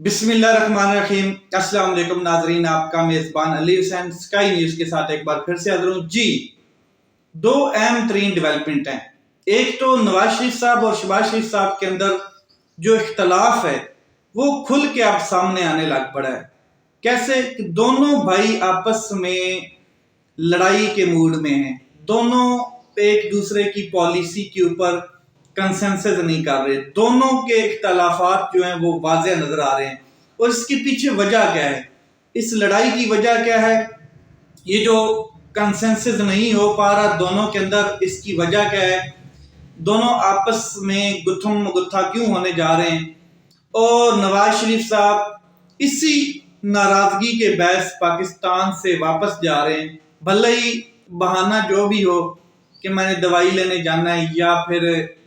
बिस्मिल्लाहिर्रहमानिर्रहीम। अस्सलाम वालेकुम नाजरीन, आपका मेज़बान अली हुसैन स्काई न्यूज़ के साथ एक बार फिर से हाजिर हूँ जी। दो अहम तरीन डेवलपमेंट हैं। एक तो नवाज शरीफ साहब और शहबाज शरीफ साहब के अंदर जो इख्तलाफ है वो खुल के अब सामने आने लग पड़ा है। कैसे कि दोनों भाई आपस में लड़ाई के मूड में हैं, दोनों एक दूसरे की पॉलिसी के ऊपर कंसेंसस नहीं कर रहे, दोनों के इख्तलाफात जो हैं वो वाज़ेह नजर आ रहे हैं। और इसके पीछे वजह क्या है, इस लड़ाई की वजह क्या है, ये जो कंसेंसस नहीं हो पा रहा दोनों के अंदर, इसकी वजह क्या है, दोनों आपस में गुत्थम गुत्था क्यों होने जा रहे हैं। और नवाज शरीफ साहब इसी नाराजगी के बहस पाकिस्तान से वापस जा रहे हैं, भले ही बहाना जो भी हो कि मैंने दवाई लेने जाना है या फिर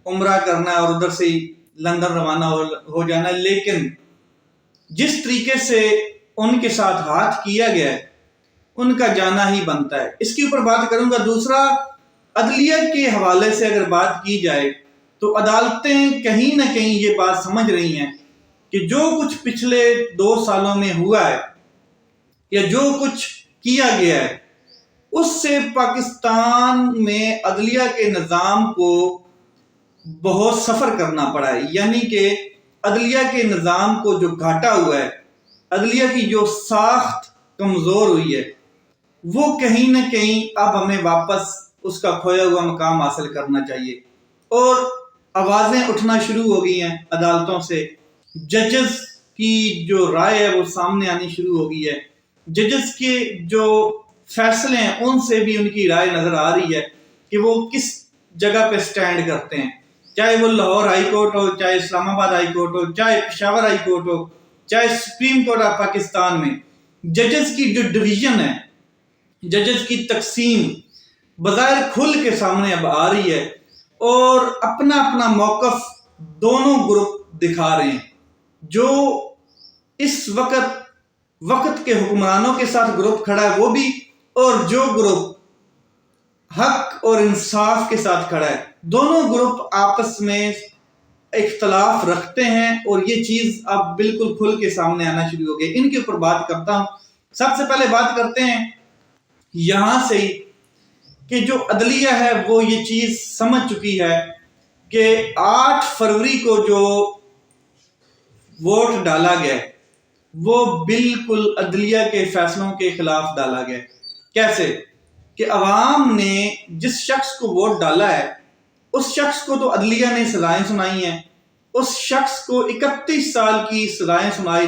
उम्रा करना है और उधर से ही लंदन रवाना हो जाना है, लेकिन जिस तरीके से उनके साथ हाथ किया गया है उनका जाना ही बनता है। इसके ऊपर बात करूंगा। दूसरा, अदलिया के हवाले से अगर बात की जाए तो अदालतें कहीं ना कहीं ये बात समझ रही हैं कि जो कुछ पिछले 2 सालों में हुआ है या जो कुछ किया गया है उससे पाकिस्तान में अदलिया के निज़ाम को बहुत सफ़र करना पड़ा है। यानी कि अदलिया के निज़ाम को जो घाटा हुआ है, अदलिया की जो साख्त कमज़ोर हुई है, वो कहीं ना कहीं अब हमें वापस उसका खोया हुआ मकाम हासिल करना चाहिए। और आवाज़ें उठना शुरू हो गई हैं अदालतों से, जजेस की जो राय है वो सामने आनी शुरू हो गई है, जजेस के जो फैसले हैं उनसे भी उनकी राय नज़र आ रही है कि वो किस जगह पे स्टैंड करते हैं। चाहे वो लाहौर हाई कोर्ट हो, चाहे इस्लामाबाद हाई कोर्ट हो, चाहे पेशावर हाई कोर्ट हो, चाहे सुप्रीम कोर्ट ऑफ पाकिस्तान में, जजेस की जो डिवीजन है, जजेस की तकसीम बज़ाहिर खुल के सामने अब आ रही है और अपना अपना मौकफ दोनों ग्रुप दिखा रहे हैं। जो इस वक्त के हुक्मरानों के साथ ग्रुप खड़ा है वो भी, और जो ग्रुप हक और इंसाफ के साथ खड़ा है, दोनों ग्रुप आपस में इख्तलाफ रखते हैं और ये चीज अब बिल्कुल खुल के सामने आना शुरू हो गई। इनके ऊपर बात करता हूं। सबसे पहले बात करते हैं यहां से ही कि जो अदलिया है वो ये चीज समझ चुकी है कि 8 फरवरी को जो वोट डाला गया वो बिल्कुल अदलिया के फैसलों के खिलाफ डाला गया। कैसे कि अवाम ने जिस शख्स को वोट डाला है उस शख्स को तो अदलिया ने सजाएं सुनाई हैं, उस शख्स को 31 साल की सजाएं सुनाई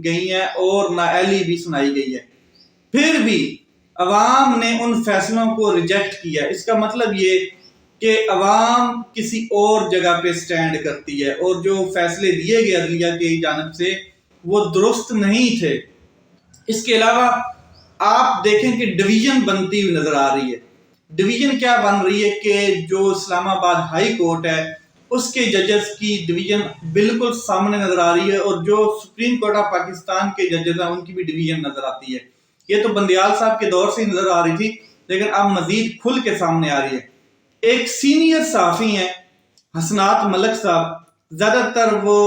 गई हैं और नाअहली भी सुनाई गई है। फिर भी अवाम ने उन फैसलों को रिजेक्ट किया। इसका मतलब ये कि अवाम किसी और जगह पे स्टैंड करती है और जो फैसले दिए गए अदलिया की जानिब से वो दुरुस्त नहीं थे। इसके अलावा आप देखें कि डिवीजन बनती हुई नजर आ रही है। डिवीजन क्या बन रही है कि जो इस्लामाबाद हाई कोर्ट है उसके जजेस की डिवीजन बिल्कुल सामने नजर आ रही है और जो सुप्रीम कोर्ट ऑफ पाकिस्तान के जजेस हैं उनकी भी डिवीजन नजर आती है। ये तो बंदियाल साहब के दौर से नजर आ रही थी, लेकिन अब मजीद खुल के सामने आ रही है। एक सीनियर सहाफी हैं हसनात मलिक साहब, ज्यादातर वो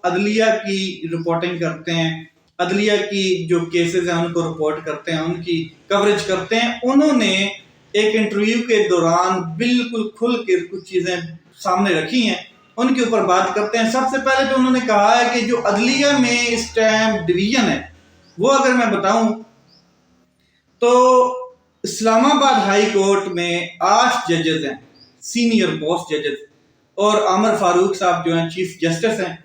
अदलिया की रिपोर्टिंग करते हैं, अदलिया की जो केसेस हैं उनको रिपोर्ट करते हैं, उनकी कवरेज करते हैं। उन्होंने एक इंटरव्यू के दौरान बिल्कुल खुल के कुछ चीजें सामने रखी हैं, उनके ऊपर बात करते हैं। सबसे पहले तो उन्होंने कहा है कि जो अदलिया में इस टाइम डिवीजन है वो अगर मैं बताऊं तो इस्लामाबाद हाई कोर्ट में 8 जजेस हैं, सीनियर मोस्ट जजेस, और आमिर फारूक साहब जो हैं चीफ जस्टिस हैं।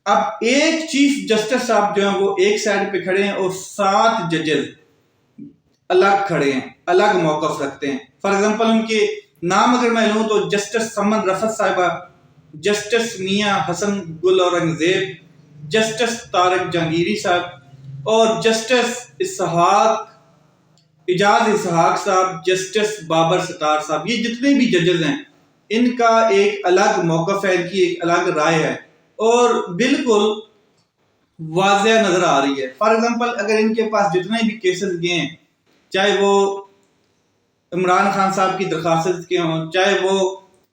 अब एक चीफ जस्टिस साहब जो हैं वो एक साइड पे खड़े हैं और 7 जजेस अलग खड़े हैं, अलग मौकफ रखते हैं। फॉर एग्जांपल उनके नाम अगर मैं लूं तो जस्टिस समन रफत साहिबा, जस्टिस मियां हसन गुल औरंगजेब, जस्टिस तारिक जहांगीरी साहब और जस्टिस इजाज इसहाक साहब, जस्टिस बाबर सतार साहब। ये जितने भी जजेस हैं इनका एक अलग मौकफ है, इनकी एक अलग राय है और बिल्कुल वाज़ेह नजर आ रही है। फॉर एग्जांपल अगर इनके पास जितने भी केसेस गए हैं, चाहे वो इमरान खान साहब की दरखास्त के हों, चाहे वो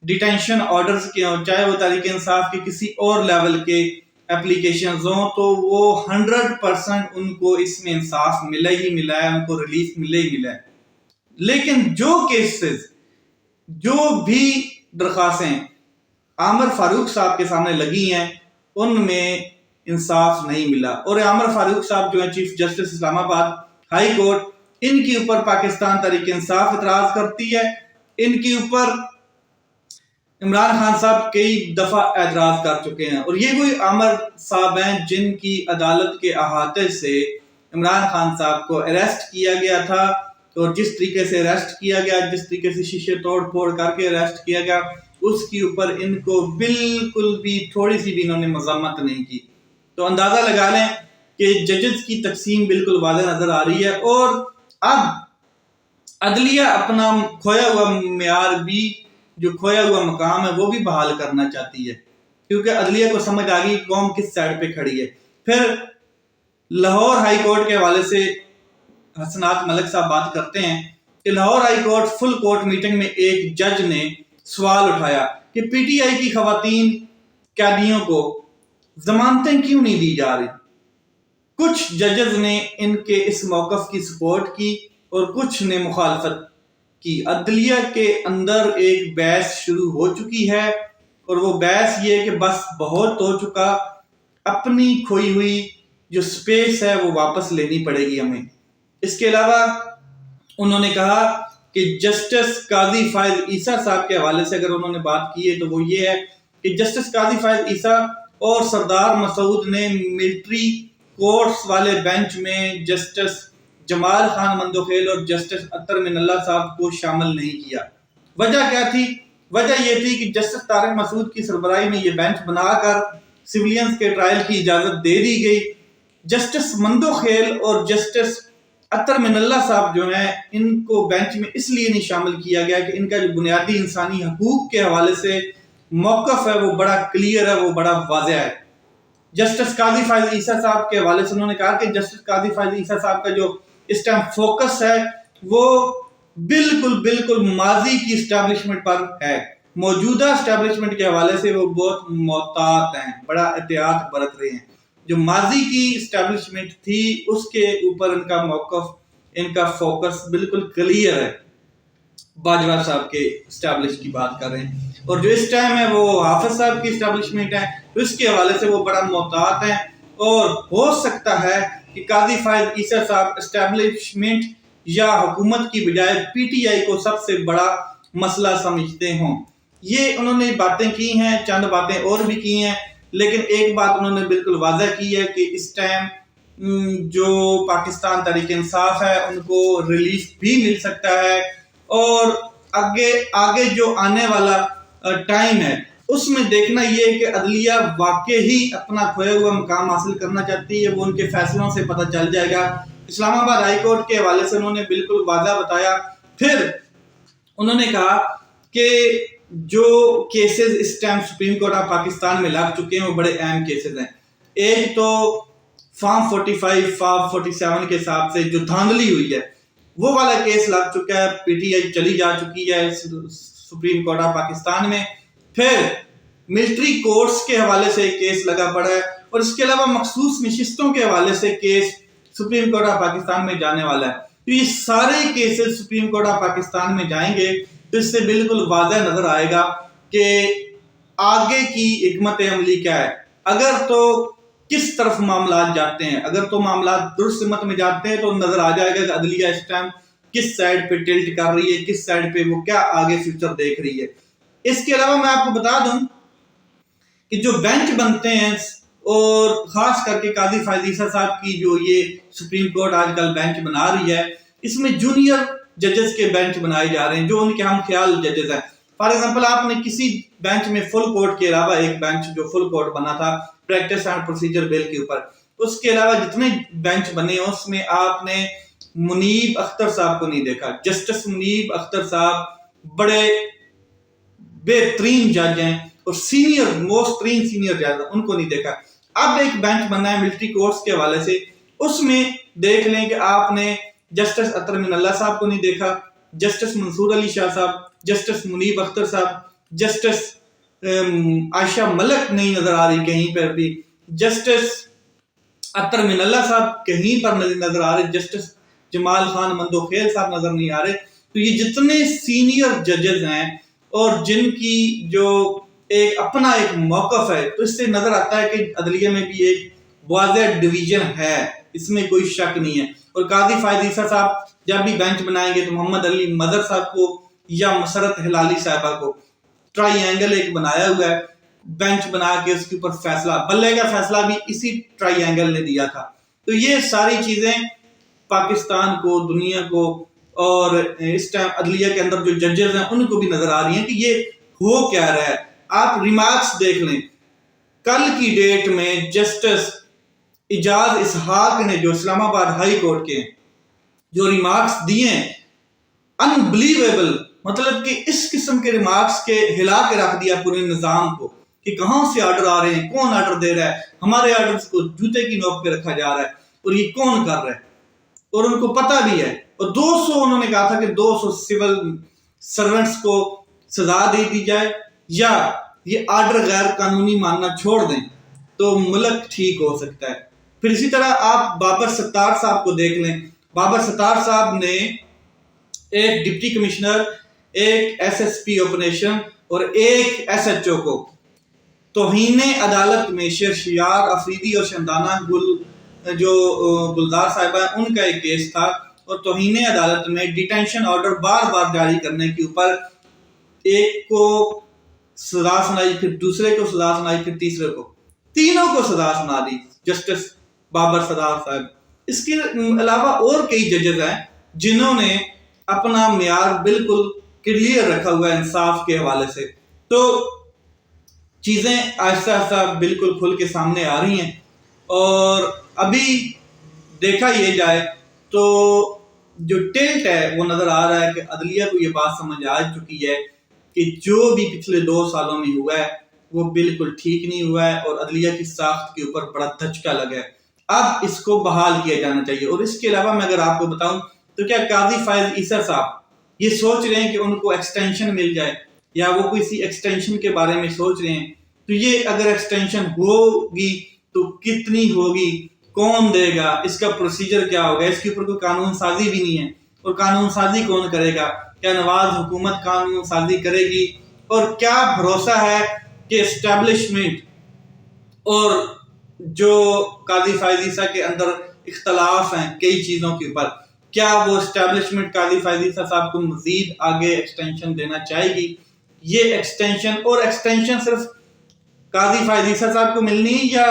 डिटेंशन ऑर्डर्स के हों, चाहे वो तहरीक इंसाफ के किसी और लेवल के اپلیکیشنز ہوں تو وہ 100% ان کو اس میں انصاف ملا ہی ملا ہے، ان کو ریلیف ملے ہی ملا ہے۔ لیکن جو کیسز، جو بھی درخواستیں عامر فاروق صاحب کے سامنے لگی ہیں ان میں انصاف نہیں ملا، اور عامر فاروق صاحب جو ہیں چیف جسٹس اسلام آباد ہائی کورٹ، ان کے اوپر پاکستان تحریک انصاف اعتراض کرتی ہے، ان کے اوپر عمران خان صاحب کئی دفعہ اعتراض کر چکے ہیں، اور یہ وہی عامر صاحب ہیں جن کی عدالت کے احاطے سے عمران خان صاحب کو اریسٹ کیا گیا تھا، اور جس طریقے سے اریسٹ کیا گیا، جس طریقے سے شیشے توڑ پھوڑ کر کے اریسٹ کیا گیا، اس کے اوپر ان کو بالکل بھی تھوڑی سی بھی انہوں نے مذمت نہیں کی۔ تو اندازہ لگا لیں کہ ججز کی تقسیم بالکل واضح نظر آ رہی ہے، اور اب عدلیہ اپنا کھویا ہوا معیار بھی، جو کھویا ہوا مقام ہے وہ بھی بحال کرنا چاہتی ہے، کیونکہ عدلیہ کو سمجھ آ گئی قوم کس سائڈ پہ کھڑی ہے۔ پھر لاہور ہائی کورٹ کے حوالے سے حسنات ملک صاحب بات کرتے ہیں کہ Lahore high court full court meeting میں ایک جج نے سوال اٹھایا کہ پی ٹی آئی کی خواتین قیدیوں کو ضمانتیں کیوں نہیں دی جا رہی۔ کچھ ججز نے ان کے اس موقف کی سپورٹ کی اور کچھ نے مخالفت کی۔ عدلیہ کے اندر ایک بحث شروع ہو چکی ہے، اور وہ بحث یہ ہے کہ بس بہت ہو چکا، اپنی کھوئی ہوئی جو سپیس ہے وہ واپس لینی پڑے گی ہمیں۔ اس کے علاوہ انہوں نے کہا کہ جسٹس قاضی فائز عیسیٰ صاحب کے حوالے سے اگر انہوں نے بات کی ہے تو وہ یہ ہے کہ جسٹس قاضی فائز عیسیٰ اور سردار مسعود نے ملٹری کورٹس والے بینچ میں جسٹس جمال خان مندوخیل اور جسٹس اطہر من اللہ صاحب کو شامل نہیں کیا۔ وجہ کیا تھی؟ وجہ یہ تھی کہ جسٹس طارق مسعود کی سربراہی میں یہ بینچ بنا کر سویلینز کے ٹرائل کی اجازت دے دی گئی۔ جسٹس مندوخیل اور جسٹس اطہر من اللہ صاحب جو ہیں ان کو بینچ میں اس لیے نہیں شامل کیا گیا کہ ان کا جو بنیادی انسانی حقوق کے حوالے سے موقف ہے وہ بڑا کلیئر ہے، وہ بڑا واضح ہے۔ جسٹس قاضی فائز عیسیٰ صاحب کے حوالے سے انہوں نے کہا کہ جسٹس قاضی فائز عیسیٰ صاحب کا جو اس ٹائم فوکس ہے وہ بالکل ماضی کی اسٹیبلشمنٹ پر ہے، موجودہ اسٹیبلشمنٹ کے حوالے سے وہ بہت محتاط ہیں، بڑا احتیاط برت رہے ہیں۔ جو ماضی کی اسٹیبلشمنٹ تھی اس کے اوپر ان کا موقف، ان کا فوکس بالکل کلیئر ہے۔ باجوہ صاحب کے اسٹیبلش کی بات کر رہے ہیں، اور جو اس ٹائم ہے وہ حافظ صاحب کی اسٹیبلشمنٹ ہے، اس کے حوالے سے وہ بڑا محتاط ہیں، اور ہو سکتا ہے کہ قاضی فائز عیسیٰ صاحب اسٹیبلشمنٹ یا حکومت کی بجائے پی ٹی آئی کو سب سے بڑا مسئلہ سمجھتے ہوں۔ یہ انہوں نے باتیں کی ہیں، چند باتیں اور بھی کی ہیں، لیکن ایک بات انہوں نے بالکل واضح کی ہے کہ اس ٹائم جو پاکستان تحریک انصاف ہے ان کو ریلیف بھی مل سکتا ہے، اور آگے جو آنے والا ٹائم ہے اس میں دیکھنا یہ ہے کہ عدلیہ واقعی اپنا کھویا ہوا مقام حاصل کرنا چاہتی ہے، وہ ان کے فیصلوں سے پتہ چل جائے گا۔ اسلام آباد ہائی کورٹ کے حوالے سے انہوں نے بالکل واضح بتایا۔ پھر انہوں نے کہا کہ جو کیسز اس time supreme court of Pakistan میں لگ چکے ہیں وہ بڑے اہم کیسز ہیں۔ ایک تو فارم 45 فارم 47 کے حساب سے جو دھاندلی ہوئی ہے وہ والا کیس لگ چکا ہے، پی ٹی آئی چلی جا چکی ہے سپریم کورٹ آف پاکستان میں۔ پھر ملٹری کورٹس کے حوالے سے کیس لگا پڑا ہے، اور اس کے علاوہ مخصوص نشستوں کے حوالے سے case supreme court of Pakistan میں جانے والا ہے۔ تو یہ سارے cases supreme court of Pakistan میں جائیں گے تو اس سے بالکل واضح نظر آئے گا کہ آگے کی حکمت عملی کیا ہے۔ اگر تو کس طرف معاملات جاتے ہیں، اگر تو معاملات درست سمت میں جاتے ہیں تو نظر آ جائے گا کہ عدلیہ اس ٹائم کس سائڈ پہ ٹلٹ کر رہی ہے، کس سائڈ پہ وہ کیا آگے فیوچر دیکھ رہی ہے۔ اس کے علاوہ میں آپ کو بتا دوں کہ جو بینچ بنتے ہیں، اور خاص کر کے قاضی فائز عیسیٰ صاحب کی جو یہ سپریم کورٹ آج کل بینچ بنا رہی ہے، اس میں جونیئر ججز کے بینچ بنائے جا رہے ہیں جو ان کے ہم خیال ججز ہیں۔ فار ایگزامپل آپ نے کسی بینچ میں فل کورٹ کے علاوہ ایک بینچ جو فل کورٹ بنا تھا پریکٹس اینڈ پروسیجر بل کے اوپر، اس کے علاوہ جتنے بینچ بنے ہیں اس میں آپ نے منیب اختر صاحب کو نہیں دیکھا۔ جسٹس منیب اختر صاحب بڑے بہترین جج ہیں اور سینئر موسٹ ترین سینئر جج، ان کو نہیں دیکھا۔ اب ایک بینچ بننا ہے ملٹری کورٹس کے حوالے سے، اس میں دیکھ لیں کہ آپ نے جسٹس اطہر من اللہ صاحب کو نہیں دیکھا، جسٹس منصور علی شاہ صاحب، جسٹس منیب اختر صاحب، جسٹس عائشہ ملک نہیں نظر آ رہی کہیں پر بھی، जस्टिस अतर मिनल्ला साहब कहीं पर नहीं नजर आ रहे, जस्टिस जमाल खान मंदोखेल साहब नजर नहीं आ रहे। तो ये जितने सीनियर जजेस हैं और जिनकी जो एक अपना एक मौकफ है, तो इससे नजर आता है कि अदलिया में भी एक वाज़ेह डिवीजन है, इसमें कोई शक नहीं है। और काजी फायद ईसा साहब जब भी बेंच बनाएंगे तो मोहम्मद अली मदर साहब को या मसरत हिलाली साहबा को ट्राई एक बनाया हुआ है, बेंच बना के उसके ऊपर फैसला, बल्ले का फैसला भी इसी ट्राई ने दिया था। तो ये सारी चीजें पाकिस्तान को, दुनिया को और इस टाइम अदलिया के अंदर जो जजेस हैं उनको भी नजर आ रही हैं कि ये हो क्या रहा है। आप रिमार्क्स देख लें, कल की डेट में जस्टिस इजाज इसहाक ने जो इस्लामाबाद हाई कोर्ट के जो रिमार्क्स दिए, अनबिलीवेबल, मतलब कि इस किस्म के रिमार्क्स के हिला के रख दिया पूरे निजाम को कि कहां से ऑर्डर आ रहे हैं, कौन ऑर्डर दे रहा है, हमारे ऑर्डर्स को जूते की नोक पे रखा जा रहा है और ये कौन कर रहा है, और उनको पता भी है। और 200 उन्होंने कहा था कि 200 सिविल सर्वेंट्स को सजा दे दी जाए या ये ऑर्डर गैर कानूनी मानना छोड़ दें तो मुल्क ठीक हो सकता है। फिर इसी तरह आप बाबर सत्तार साहब को देख लें, बाबर सत्तार साहब ने एक डिप्टी कमिश्नर, एक एसएसपी ऑपरेशन और एक एसएचओ को तौहीने अदालत में शेरशियार अफरीदी और शंदाना गुलजार साहिबा उनका एक केस था, और तौहीने अदालत में डिटेंशन ऑर्डर बार बार जारी करने के ऊपर एक को सजा सुनाई, फिर दूसरे को सजा सुनाई, फिर तीसरे को, तीनों को सजा सुना दी जस्टिस बाबर सदार साहब। इसके अलावा और कई जजेस हैं जिन्होंने अपना मियार बिल्कुल क्लियर रखा हुआ है इंसाफ के हवाले से। तो चीजें आहिस्ता आहिस्ता बिल्कुल खुल के सामने आ रही हैं, और अभी देखा ये जाए तो जो टिल्ट है वो नजर आ रहा है कि अदलिया को ये बात समझ आ चुकी है कि जो भी पिछले 2 सालों में हुआ है वो बिल्कुल ठीक नहीं हुआ है और अदलिया की साख्त के ऊपर बड़ा धचका लगा है। अब इसको बहाल किया जाना चाहिए। और इसके अलावा मैं अगर आपको बताऊं तो क्या काजी फायद ईसा साहब ये सोच रहे हैं कि उनको एक्सटेंशन मिल जाए, या वो किसी एक्सटेंशन के बारे में सोच रहे हैं? तो ये अगर एक्सटेंशन होगी तो कितनी होगी, कौन देगा, इसका प्रोसीजर क्या होगा, इसके ऊपर कोई कानून साजी भी नहीं है। और कानून साजी कौन करेगा? क्या नवाज हुकूमत कानून साजी करेगी? और क्या भरोसा है कि एस्टेब्लिशमेंट और जो काजी फायद ईसा के अंदर इख्तलाफ हैं कई चीजों के ऊपर, क्या वो एस्टेब्लिशमेंट काजी फायद ईसा साहब को मजीद आगे एक्सटेंशन देना चाहेगी? ये एक्सटेंशन, और एक्सटेंशन सिर्फ काजी फायद ईसा साहब को मिलनी है या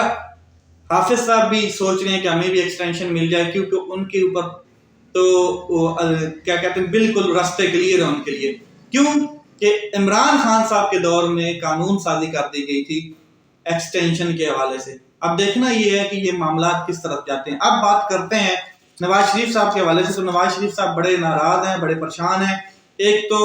हाफिज साहब भी सोच रहे हैं कि हमें भी एक्सटेंशन मिल जाए, क्योंकि उनके ऊपर तो क्या कहते हैं बिल्कुल रास्ते क्लियर है उनके लिए। क्यों कि इमरान खान साहब के दौर में कानून साजी कर दी गई थी एक्सटेंशन के हवाले से। अब देखना ये है कि ये मामला किस तरफ जाते हैं। अब बात करते हैं नवाज शरीफ साहब के हवाले से। तो नवाज शरीफ साहब बड़े नाराज हैं, बड़े परेशान हैं। एक तो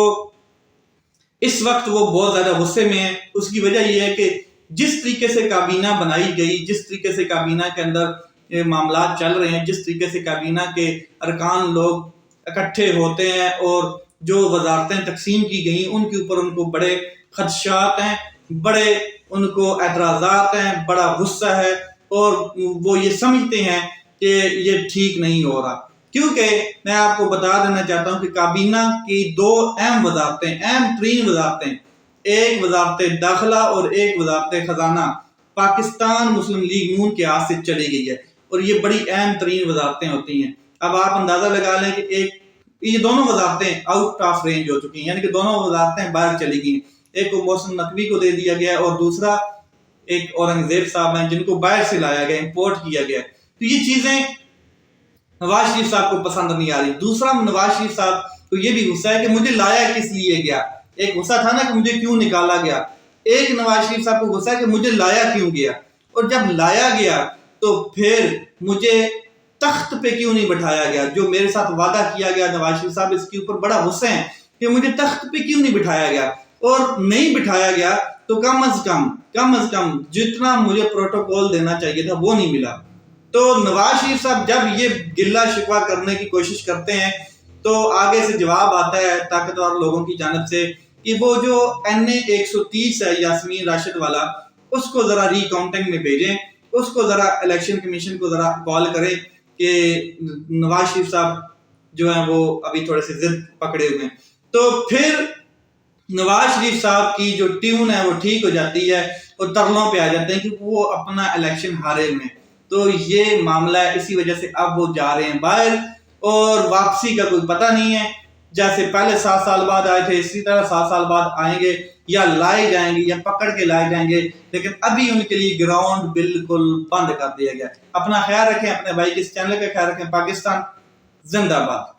इस वक्त वो बहुत ज्यादा गुस्से में है। उसकी वजह यह है कि जिस तरीके से काबीना बनाई गई, जिस तरीके से काबीना के अंदर मामला चल रहे हैं, जिस तरीके से काबीना के अरकान लोग इकट्ठे होते हैं और जो वजारतें तकसीम की गई उनके ऊपर उनको बड़े खदशात हैं, बड़े उनको एतराज़ात हैं, बड़ा गुस्सा है, और वो ये समझते हैं कि ये ठीक नहीं हो रहा। क्योंकि मैं आपको बता देना चाहता हूं कि काबीना की 2 अहम वजारतें, अहम 3 वजारतें, एक वजारत दाखिला और एक वजारत खजाना पाकिस्तान मुस्लिम लीग नून के हाथ से चली गई है, और ये बड़ी अहम तरीन वजारतें होती हैं। अब आप अंदाजा लगा लें कि ये दोनों वजारतें आउट ऑफ रेंज हो चुकी हैं, यानी कि दोनों वजारतें बाहर चली गई। एक को मोहसिन नकवी को दे दिया गया और दूसरा एक औरंगजेब साहब हैं जिनको बाहर से लाया गया, इंपोर्ट किया गया। तो ये चीजें नवाज शरीफ साहब को पसंद नहीं आ रही। दूसरा, नवाज शरीफ साहब को ये भी गुस्सा है कि मुझे लाया किस लिए गया। एक गुस्सा था ना कि मुझे क्यों निकाला गया, एक नवाज शरीफ साहब को गुस्सा है कि मुझे लाया क्यों गया, और जब लाया गया तो फिर मुझे तख्त पे क्यों नहीं बिठाया गया। जो मेरे साथ वादा किया गया, नवाज शरीफ साहब इसके ऊपर बड़ा गुस्से हैं कि मुझे तख्त पे क्यों नहीं बिठाया गया, और नहीं बिठाया गया तो कम अज कम जितना मुझे प्रोटोकॉल देना चाहिए था वो नहीं मिला। तो नवाज शरीफ साहब जब ये गिल्ला शिकवा करने की कोशिश करते हैं तो आगे से जवाब आता है ताकतवर लोगों की जानिब से कि वो जो NA 130 है यास्मीन राशिद वाला, उसको जरा रिकाउंटिंग में भेजें اس کو ذرا الیکشن کمیشن کو ذرا کال کرے کہ نواز شریف صاحب جو ہیں وہ ابھی تھوڑے سے ضد پکڑے ہوئے ہیں. تو پھر نواز شریف صاحب کی جو ٹیون ہے وہ ٹھیک ہو جاتی ہے، وہ ترلوں پہ آ جاتے ہیں کیونکہ وہ اپنا الیکشن ہارے ہوئے ہیں. تو یہ معاملہ ہے، اسی وجہ سے اب وہ جا رہے ہیں باہر اور واپسی کا کوئی پتہ نہیں ہے. جیسے پہلے 7 سال بعد آئے تھے اسی طرح 7 سال بعد آئیں گے، یا لائے جائیں گے یا پکڑ کے لائے جائیں گے، لیکن ابھی ان کے لیے گراؤنڈ بالکل بند کر دیا گیا. اپنا خیال رکھیں، اپنے بھائی کے اس چینل کا خیال رکھیں. پاکستان زندہ باد.